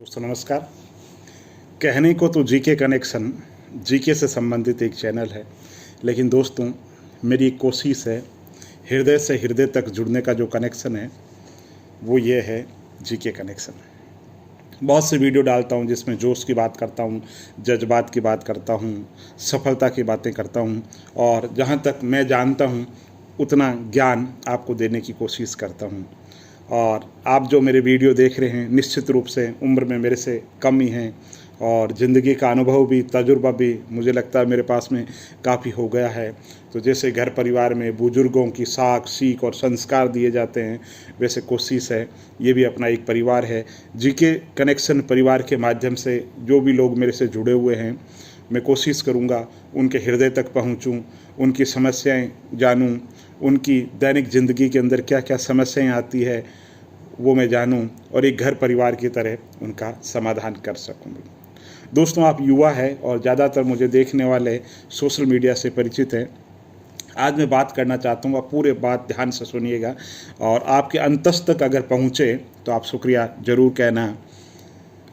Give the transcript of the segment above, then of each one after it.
दोस्तों नमस्कार। कहने को तो जीके कनेक्शन जीके से संबंधित एक चैनल है, लेकिन दोस्तों मेरी एक कोशिश है हृदय से हृदय तक जुड़ने का जो कनेक्शन है वो ये है जीके कनेक्शन। बहुत से वीडियो डालता हूँ जिसमें जोश की बात करता हूँ, जज्बात की बात करता हूँ, सफलता की बातें करता हूँ और जहाँ तक मैं जानता हूँ उतना ज्ञान आपको देने की कोशिश करता हूँ। और आप जो मेरे वीडियो देख रहे हैं निश्चित रूप से उम्र में मेरे से कम ही हैं और ज़िंदगी का अनुभव भी, तजुर्बा भी मुझे लगता है मेरे पास में काफ़ी हो गया है। तो जैसे घर परिवार में बुज़ुर्गों की साख सीख और संस्कार दिए जाते हैं, वैसे कोशिश है ये भी अपना एक परिवार है। जीके कनेक्शन परिवार के माध्यम से जो भी लोग मेरे से जुड़े हुए हैं, मैं कोशिश करूँगा उनके हृदय तक पहुँचूँ, उनकी समस्याएं जानूँ, उनकी दैनिक ज़िंदगी के अंदर क्या क्या समस्याएं आती है वो मैं जानूँ और एक घर परिवार की तरह उनका समाधान कर सकूँ। दोस्तों आप युवा हैं और ज़्यादातर मुझे देखने वाले सोशल मीडिया से परिचित हैं। आज मैं बात करना चाहता हूँ, आप पूरे बात ध्यान से सुनिएगा और आपके अंतस तक अगर पहुँचे तो आप शुक्रिया ज़रूर कहना।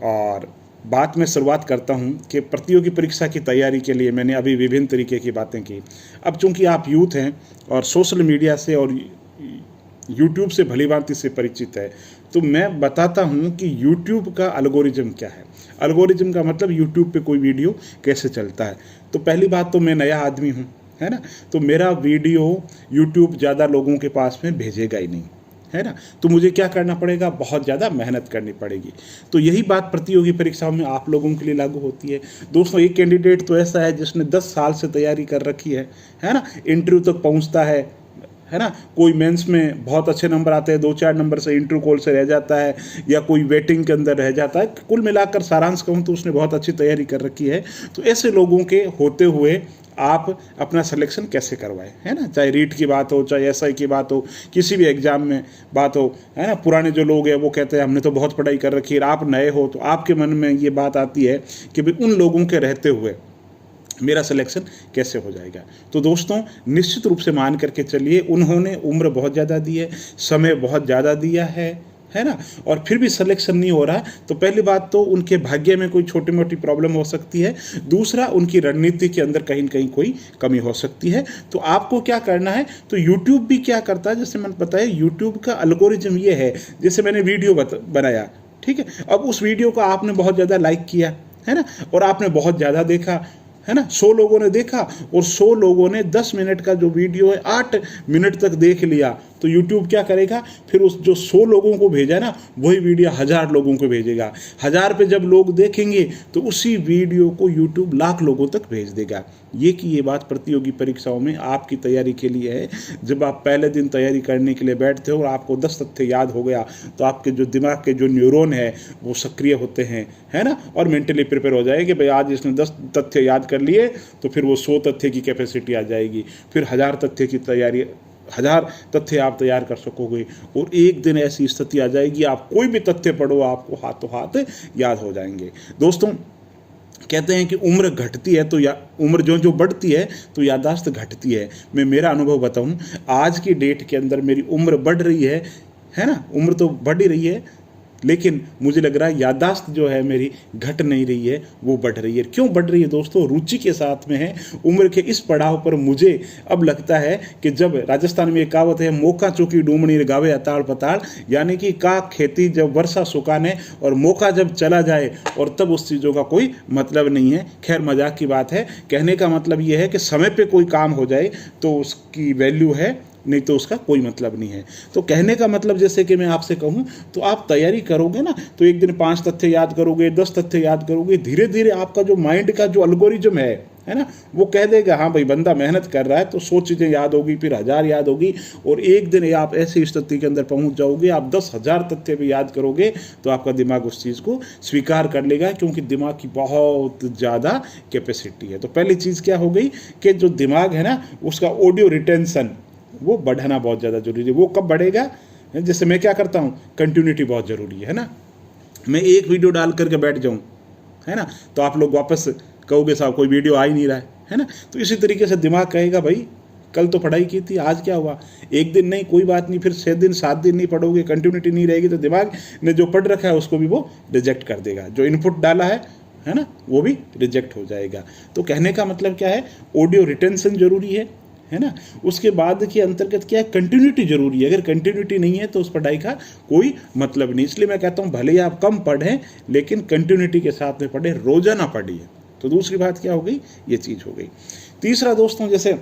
और बात में शुरुआत करता हूं कि प्रतियोगी परीक्षा की तैयारी के लिए मैंने अभी विभिन्न तरीके की बातें की। अब चूंकि आप यूथ हैं और सोशल मीडिया से और यूट्यूब से भलीभांति से परिचित है, तो मैं बताता हूं कि यूट्यूब का एल्गोरिज्म क्या है। एल्गोरिज्म का मतलब यूट्यूब पे कोई वीडियो कैसे चलता है। तो पहली बात तो मैं नया आदमी हूँ, है ना, तो मेरा वीडियो यूट्यूब ज़्यादा लोगों के पास में भेजेगा ही नहीं, है ना। तो मुझे क्या करना पड़ेगा, बहुत ज़्यादा मेहनत करनी पड़ेगी। तो यही बात प्रतियोगी परीक्षाओं में आप लोगों के लिए लागू होती है। दोस्तों एक कैंडिडेट तो ऐसा है जिसने 10 साल से तैयारी कर रखी है ना, इंटरव्यू तक पहुंचता है ना। कोई मेंस में बहुत अच्छे नंबर आते हैं, 2-4 नंबर से इंटरव्यू कॉल से रह जाता है या कोई वेटिंग के अंदर रह जाता है। कुल मिलाकर सारांश कहूँ तो उसने बहुत अच्छी तैयारी कर रखी है। तो ऐसे लोगों के होते हुए आप अपना सिलेक्शन कैसे करवाएं, है ना। चाहे रीट की बात हो, चाहे एसआई की बात हो, किसी भी एग्जाम में बात हो, है ना। पुराने जो लोग हैं वो कहते हैं हमने तो बहुत पढ़ाई कर रखी है, आप नए हो तो आपके मन में ये बात आती है कि भाई उन लोगों के रहते हुए मेरा सिलेक्शन कैसे हो जाएगा। तो दोस्तों निश्चित रूप से मान करके चलिए, उन्होंने उम्र बहुत ज़्यादा दी है, समय बहुत ज़्यादा दिया है ना, और फिर भी सिलेक्शन नहीं हो रहा। तो पहली बात तो उनके भाग्य में कोई छोटी मोटी प्रॉब्लम हो सकती है, दूसरा उनकी रणनीति के अंदर कहीं न कहीं कोई कमी हो सकती है। तो आपको क्या करना है, तो यूट्यूब भी क्या करता है, जैसे मैंने बताया यूट्यूब का एल्गोरिज्म ये है, जैसे मैंने वीडियो बनाया, ठीक है, अब उस वीडियो को आपने बहुत ज़्यादा लाइक किया, है ना, और आपने बहुत ज़्यादा देखा, है ना। 100 लोगों ने देखा और 100 लोगों ने 10 मिनट का जो वीडियो है 8 मिनट तक देख लिया, तो यूट्यूब क्या करेगा, फिर उस जो 100 लोगों को भेजा ना वही वीडियो 1000 लोगों को भेजेगा। 1000 पे जब लोग देखेंगे तो उसी वीडियो को यूट्यूब लाख लोगों तक भेज देगा। ये बात प्रतियोगी परीक्षाओं में आपकी तैयारी के लिए है। जब आप पहले दिन तैयारी करने के लिए बैठते हो और आपको 10 तथ्य याद हो गया तो आपके जो दिमाग के जो न्यूरॉन है वो सक्रिय होते हैं, है ना, और मेंटली प्रिपेयर हो जाएगी कि भाई आज इसने 10 तथ्य याद कर लिए तो फिर वो 100 तथ्य की कैपेसिटी आ जाएगी, फिर 1000 तथ्य की तैयारी, 1000 तथ्य आप तैयार कर सकोगे। और एक दिन ऐसी स्थिति आ जाएगी आप कोई भी तथ्य पढ़ो आपको हाथों हाथ याद हो जाएंगे। दोस्तों कहते हैं कि उम्र घटती है तो उम्र जो बढ़ती है तो याददाश्त घटती है। मैं मेरा अनुभव बताऊं, आज की डेट के अंदर मेरी उम्र बढ़ रही है ना, उम्र तो बढ़ ही रही है, लेकिन मुझे लग रहा है याददाश्त जो है मेरी घट नहीं रही है, वो बढ़ रही है। क्यों बढ़ रही है दोस्तों, रुचि के साथ में है। उम्र के इस पड़ाव पर मुझे अब लगता है कि जब राजस्थान में एक कहावत है, मौका चूकी डूमनी गावे अताड़ पताड़, यानी कि का खेती जब वर्षा सुखाने और मौका जब चला जाए और तब उस चीज़ों का कोई मतलब नहीं है। खैर मजाक की बात है, कहने का मतलब ये है कि समय पे कोई काम हो जाए तो उसकी वैल्यू है, नहीं तो उसका कोई मतलब नहीं है। तो कहने का मतलब जैसे कि मैं आपसे कहूँ तो आप तैयारी करोगे ना तो एक दिन 5 तथ्य याद करोगे, 10 तथ्य याद करोगे, धीरे धीरे आपका जो माइंड का जो एल्गोरिज्म है ना, वो कह देगा हाँ भाई बंदा मेहनत कर रहा है, तो 100 चीज़ें याद होगी, फिर 1000 याद होगी, और एक दिन आप ऐसी स्थिति के अंदर पहुंच जाओगे, आप 10,000 तथ्य भी याद करोगे तो आपका दिमाग उस चीज़ को स्वीकार कर लेगा, क्योंकि दिमाग की बहुत ज़्यादा कैपेसिटी है। तो पहली चीज़ क्या हो गई कि जो दिमाग है ना उसका ऑडियो रिटेंशन वो बढ़ाना बहुत ज़्यादा जरूरी है। वो कब बढ़ेगा, जैसे मैं क्या करता हूँ, कंटिन्यूटी बहुत ज़रूरी है ना। मैं एक वीडियो डाल करके बैठ जाऊँ, है ना, तो आप लोग वापस कहोगे साहब कोई वीडियो आ ही नहीं रहा है ना। तो इसी तरीके से दिमाग कहेगा भाई कल तो पढ़ाई की थी, आज क्या हुआ? एक दिन नहीं, कोई बात नहीं, फिर 6 दिन 7 दिन नहीं पढ़ोगे, कंटिन्यूटी नहीं रहेगी तो दिमाग ने जो पढ़ रखा है उसको भी वो रिजेक्ट कर देगा, जो इनपुट डाला है ना, वो भी रिजेक्ट हो जाएगा। तो कहने का मतलब क्या है, ऑडियो रिटेंशन जरूरी है ना। उसके बाद के अंतर्गत क्या है, कंटिन्यूटी जरूरी है। अगर कंटिन्यूटी नहीं है तो उस पढ़ाई का कोई मतलब नहीं। इसलिए मैं कहता हूँ भले ही आप कम पढ़ें लेकिन कंटिन्यूटी के साथ में पढ़ें, रोजाना पढ़िए। तो दूसरी बात क्या हो गई, ये चीज़ हो गई। तीसरा दोस्तों, जैसे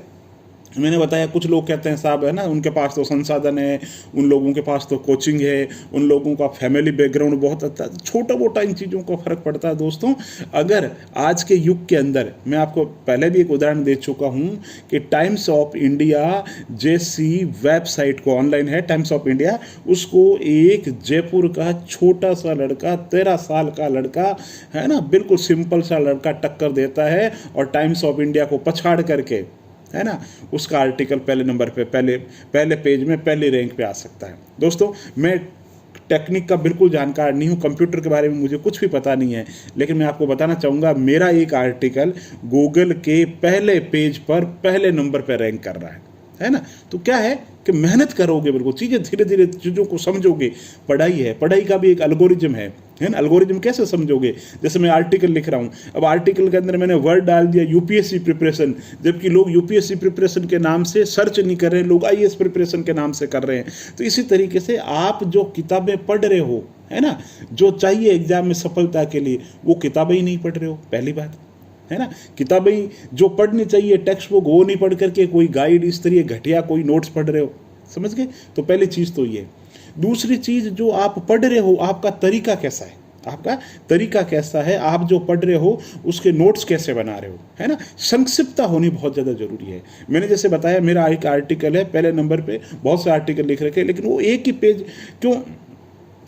मैंने बताया कुछ लोग कहते हैं साहब है ना, उनके पास तो संसाधन है, उन लोगों के पास तो कोचिंग है, उन लोगों का फैमिली बैकग्राउंड बहुत अच्छा, छोटा मोटा इन चीज़ों का फर्क पड़ता है दोस्तों। अगर आज के युग के अंदर, मैं आपको पहले भी एक उदाहरण दे चुका हूँ कि टाइम्स ऑफ इंडिया जैसी वेबसाइट को, ऑनलाइन है टाइम्स ऑफ इंडिया, उसको एक जयपुर का छोटा सा लड़का, 13 साल का लड़का है ना, बिल्कुल सिंपल सा लड़का टक्कर देता है और टाइम्स ऑफ इंडिया को पछाड़ करके, है ना, उसका आर्टिकल पहले नंबर पे, पहले पेज में, पहले रैंक पे आ सकता है। दोस्तों मैं टेक्निक का बिल्कुल जानकार नहीं हूँ, कंप्यूटर के बारे में मुझे कुछ भी पता नहीं है, लेकिन मैं आपको बताना चाहूँगा मेरा एक आर्टिकल गूगल के पहले पेज पर पहले नंबर पर रैंक कर रहा है ना। तो क्या है कि मेहनत करोगे, बिल्कुल चीज़ें धीरे धीरे चीज़ों को समझोगे। पढ़ाई है, पढ़ाई का भी एक एल्गोरिज्म है ना। एल्गोरिज्म कैसे समझोगे, जैसे मैं आर्टिकल लिख रहा हूँ, अब आर्टिकल के अंदर मैंने वर्ड डाल दिया यूपीएससी प्रिपरेशन, जबकि लोग यूपीएससी प्रिपरेशन के नाम से सर्च नहीं कर रहे, लोग आईएएस प्रिपरेशन के नाम से कर रहे हैं। तो इसी तरीके से आप जो किताबें पढ़ रहे हो, है ना, जो चाहिए एग्जाम में सफलता के लिए, वो किताबें ही नहीं पढ़ रहे हो, पहली बात है ना। किताबें जो पढ़नी चाहिए टेक्स्ट बुक, वो नहीं पढ़ करके कोई गाइड इस तरह घटिया कोई नोट्स पढ़ रहे हो, समझ गए। तो पहली चीज़ तो ये। दूसरी चीज़, जो आप पढ़ रहे हो आपका तरीका कैसा है, आपका तरीका कैसा है, आप जो पढ़ रहे हो उसके नोट्स कैसे बना रहे हो, है ना। संक्षिप्तता होनी बहुत ज़्यादा जरूरी है। मैंने जैसे बताया मेरा एक आर्टिकल है, पहले नंबर पे बहुत से आर्टिकल लिख रखे, लेकिन वो एक ही पेज क्यों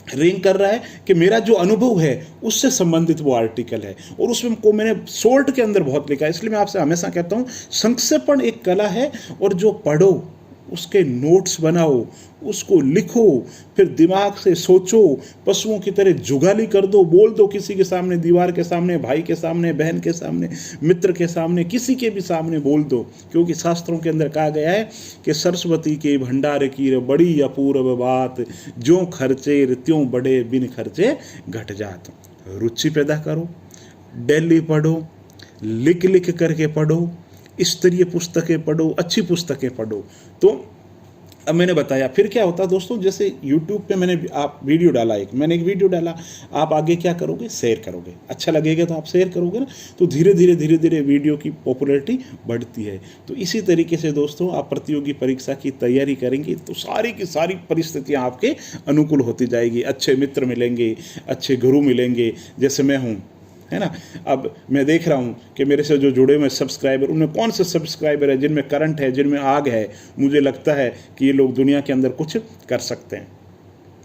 रैंक कर रहा है कि मेरा जो अनुभव है उससे संबंधित वो आर्टिकल है, और उसमें को मैंने शॉर्ट के अंदर बहुत लिखा है। इसलिए मैं आपसे हमेशा कहता हूँ संक्षेपण एक कला है, और जो पढ़ो उसके नोट्स बनाओ, उसको लिखो, फिर दिमाग से सोचो, पशुओं की तरह जुगाली कर दो, बोल दो किसी के सामने, दीवार के सामने, भाई के सामने, बहन के सामने, मित्र के सामने, किसी के भी सामने बोल दो। क्योंकि शास्त्रों के अंदर कहा गया है कि सरस्वती के भंडार की बड़ी अपूर्व बात, ज्यों खर्चे त्यों बड़े, बिन खर्चे घट जात। रुचि पैदा करो, डेली पढ़ो, लिख लिख करके पढ़ो, स्तरीय पुस्तकें पढ़ो, अच्छी पुस्तकें पढ़ो। तो अब मैंने बताया फिर क्या होता है दोस्तों, जैसे YouTube पे मैंने आप वीडियो डाला, मैंने एक वीडियो डाला, आप आगे क्या करोगे, शेयर करोगे, अच्छा लगेगा तो आप शेयर करोगे ना, तो धीरे धीरे वीडियो की पॉपुलैरिटी बढ़ती है। तो इसी तरीके से दोस्तों आप प्रतियोगी परीक्षा की तैयारी करेंगे तो सारी की सारी परिस्थितियाँ आपके अनुकूल होती जाएगी। अच्छे मित्र मिलेंगे, अच्छे गुरु मिलेंगे, जैसे मैं हूँ, है ना। अब मैं देख रहा हूँ कि मेरे से जो जुड़े हुए सब्सक्राइबर, उनमें कौन से सब्सक्राइबर है जिनमें करंट है, जिनमें आग है, मुझे लगता है कि ये लोग दुनिया के अंदर कुछ कर सकते हैं,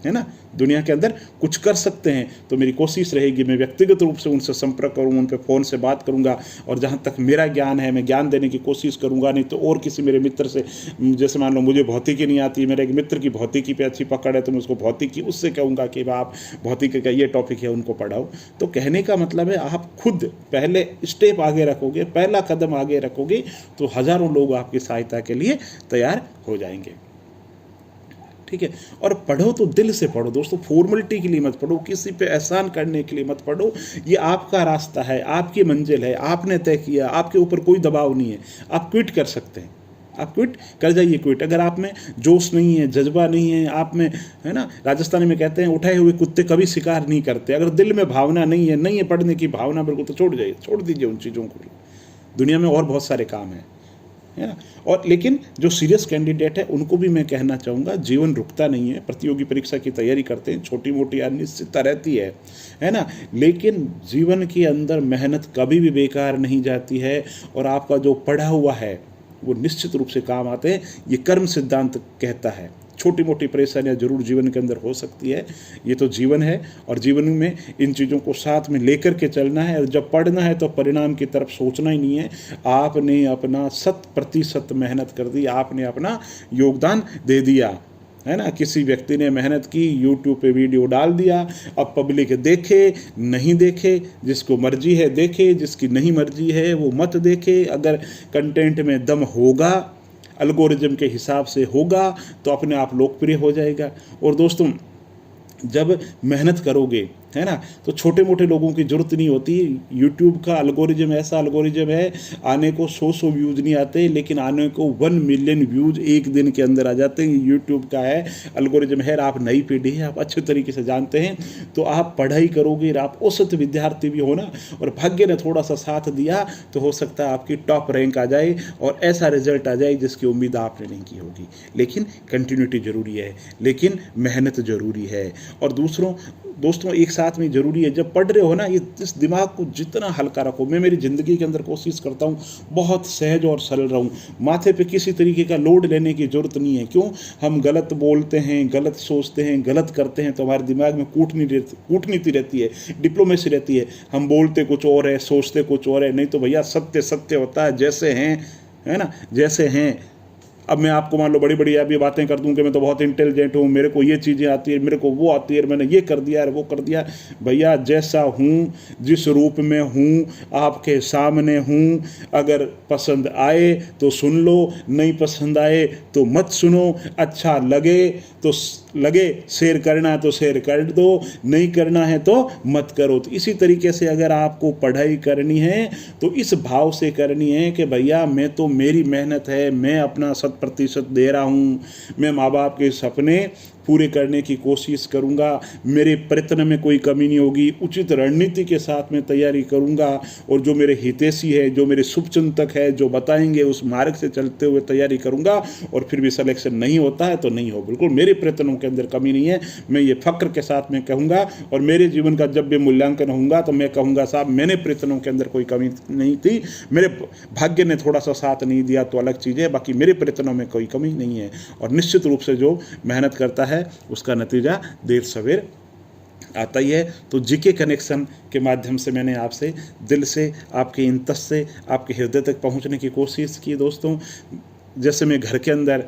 है ना, दुनिया के अंदर कुछ कर सकते हैं। तो मेरी कोशिश रहेगी मैं व्यक्तिगत रूप से उनसे संपर्क करूँ, उन पर फ़ोन से बात करूँगा, और जहाँ तक मेरा ज्ञान है मैं ज्ञान देने की कोशिश करूँगा। नहीं तो और किसी मेरे मित्र से, जैसे मान लो मुझे भौतिकी नहीं आती, मेरे एक मित्र की भौतिकी पे अच्छी पकड़ है, तो मैं उसको भौतिकी, उससे कहूँगा कि आप भौतिकी का ये टॉपिक है उनको पढ़ाओ। तो कहने का मतलब है आप खुद पहले स्टेप आगे रखोगे, पहला कदम आगे रखोगे, तो हज़ारों लोग आपकी सहायता के लिए तैयार हो जाएंगे, ठीक है। और पढ़ो तो दिल से पढ़ो दोस्तों, फॉर्मेलिटी के लिए मत पढ़ो, किसी पे एहसान करने के लिए मत पढ़ो। ये आपका रास्ता है, आपकी मंजिल है, आपने तय किया, आपके ऊपर कोई दबाव नहीं है। आप क्विट कर सकते हैं, आप क्विट कर जाइए। क्विट अगर आप में जोश नहीं है, जज्बा नहीं है, आप में, है ना, राजस्थानी में कहते हैं उठाए हुए कुत्ते कभी शिकार नहीं करते। अगर दिल में भावना नहीं है पढ़ने की भावना, बिल्कुल, तो छोड़ दीजिए उन चीज़ों को। दुनिया में और बहुत सारे काम हैं, है ना। और लेकिन जो सीरियस कैंडिडेट है उनको भी मैं कहना चाहूँगा, जीवन रुकता नहीं है। प्रतियोगी परीक्षा की तैयारी करते हैं, छोटी मोटी अनिश्चितता रहती है ना, लेकिन जीवन के अंदर मेहनत कभी भी बेकार नहीं जाती है, और आपका जो पढ़ा हुआ है वो निश्चित रूप से काम आते हैं। ये कर्म सिद्धांत कहता है। छोटी मोटी परेशानियां जरूर जीवन के अंदर हो सकती है, ये तो जीवन है, और जीवन में इन चीज़ों को साथ में लेकर के चलना है। और जब पढ़ना है तो परिणाम की तरफ सोचना ही नहीं है। आपने अपना 100% मेहनत कर दी, आपने अपना योगदान दे दिया, है ना। किसी व्यक्ति ने मेहनत की, YouTube पे वीडियो डाल दिया, अब पब्लिक देखे नहीं देखे, जिसको मर्जी है देखे, जिसकी नहीं मर्जी है वो मत देखे। अगर कंटेंट में दम होगा, एल्गोरिज्म के हिसाब से होगा तो अपने आप लोकप्रिय हो जाएगा। और दोस्तों, जब मेहनत करोगे, है ना, तो छोटे मोटे लोगों की जरूरत नहीं होती। यूट्यूब का एल्गोरिज्म ऐसा एल्गोरिज्म है, आने को 100 व्यूज़ नहीं आते, लेकिन आने को 1 मिलियन व्यूज़ एक दिन के अंदर आ जाते हैं। यूट्यूब का है एल्गोरिज्म है। आप नई पीढ़ी है, आप अच्छे तरीके से जानते हैं, तो आप पढ़ाई करोगे, आप औसत विद्यार्थी भी हो ना, और भाग्य ने थोड़ा सा साथ दिया तो हो सकता है आपकी टॉप रैंक आ जाए और ऐसा रिजल्ट आ जाए जिसकी उम्मीद आपने नहीं की होगी। लेकिन कंटिन्यूटी जरूरी है, लेकिन मेहनत जरूरी है। और दोस्तों एक साथ में जरूरी है, जब पढ़ रहे हो ना, ये इस दिमाग को जितना हल्का रखो। मैं मेरी ज़िंदगी के अंदर कोशिश करता हूँ बहुत सहज और सरल रहूँ, माथे पे किसी तरीके का लोड लेने की ज़रूरत नहीं है। क्यों? हम गलत बोलते हैं, गलत सोचते हैं, गलत करते हैं तो हमारे दिमाग में कूटनीति रहती है, डिप्लोमेसी रहती है। हम बोलते कुछ और है, सोचते कुछ और है। नहीं तो भैया सत्य सत्य होता है, जैसे हैं, है ना, जैसे हैं। अब मैं आपको मान लो बड़ी बड़ी अभी बातें कर दूं कि मैं तो बहुत इंटेलिजेंट हूँ, मेरे को ये चीज़ें आती है, मेरे को वो आती है, मैंने ये कर दिया है, वो कर दिया। भैया जैसा हूँ, जिस रूप में हूँ, आपके सामने हूँ, अगर पसंद आए तो सुन लो, नहीं पसंद आए तो मत सुनो। अच्छा लगे तो लगे, शेयर करना है तो शेयर कर दो, नहीं करना है तो मत करो। तो इसी तरीके से अगर आपको पढ़ाई करनी है तो इस भाव से करनी है कि भैया मैं तो, मेरी मेहनत है, मैं अपना 100% दे रहा हूँ, मैं माँ बाप के सपने पूरे करने की कोशिश करूँगा, मेरे प्रयत्न में कोई कमी नहीं होगी, उचित रणनीति के साथ में तैयारी करूँगा, और जो मेरे हितैषी है, जो मेरे शुभचिंतक है, जो बताएंगे उस मार्ग से चलते हुए तैयारी करूँगा। और फिर भी सिलेक्शन नहीं होता है तो नहीं हो, बिल्कुल मेरे प्रयत्नों के अंदर कमी नहीं है, मैं ये फक्र के साथ में कहूँगा। और मेरे जीवन का जब भी मूल्यांकन होगा तो मैं कहूँगा साहब मैंने प्रयत्नों के अंदर कोई कमी नहीं थी, मेरे भाग्य ने थोड़ा सा साथ नहीं दिया तो अलग चीज़ है, बाकी मेरे प्रयत्नों में कोई कमी नहीं है। और निश्चित रूप से जो मेहनत करता है उसका नतीजा देर सवेर आता ही है। तो जीके कनेक्शन के माध्यम से मैंने आपसे दिल से, आपके इंतस से, आपके हृदय तक पहुंचने की कोशिश की। दोस्तों, जैसे मैं घर के अंदर,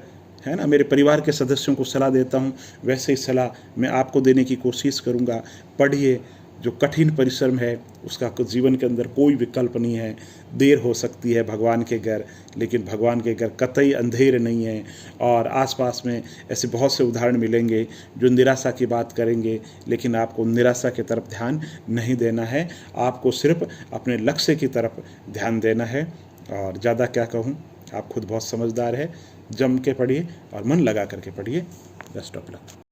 है ना, मेरे परिवार के सदस्यों को सलाह देता हूं, वैसे ही सलाह मैं आपको देने की कोशिश करूंगा। पढ़िए, जो कठिन परिश्रम है उसका जीवन के अंदर कोई विकल्प नहीं है। देर हो सकती है भगवान के घर, लेकिन भगवान के घर कतई अंधेर नहीं है। और आसपास में ऐसे बहुत से उदाहरण मिलेंगे जो निराशा की बात करेंगे, लेकिन आपको निराशा की तरफ ध्यान नहीं देना है, आपको सिर्फ अपने लक्ष्य की तरफ ध्यान देना है। और ज़्यादा क्या कहूँ, आप खुद बहुत समझदार है। जम के पढ़िए और मन लगा करके पढ़िए। Best of luck.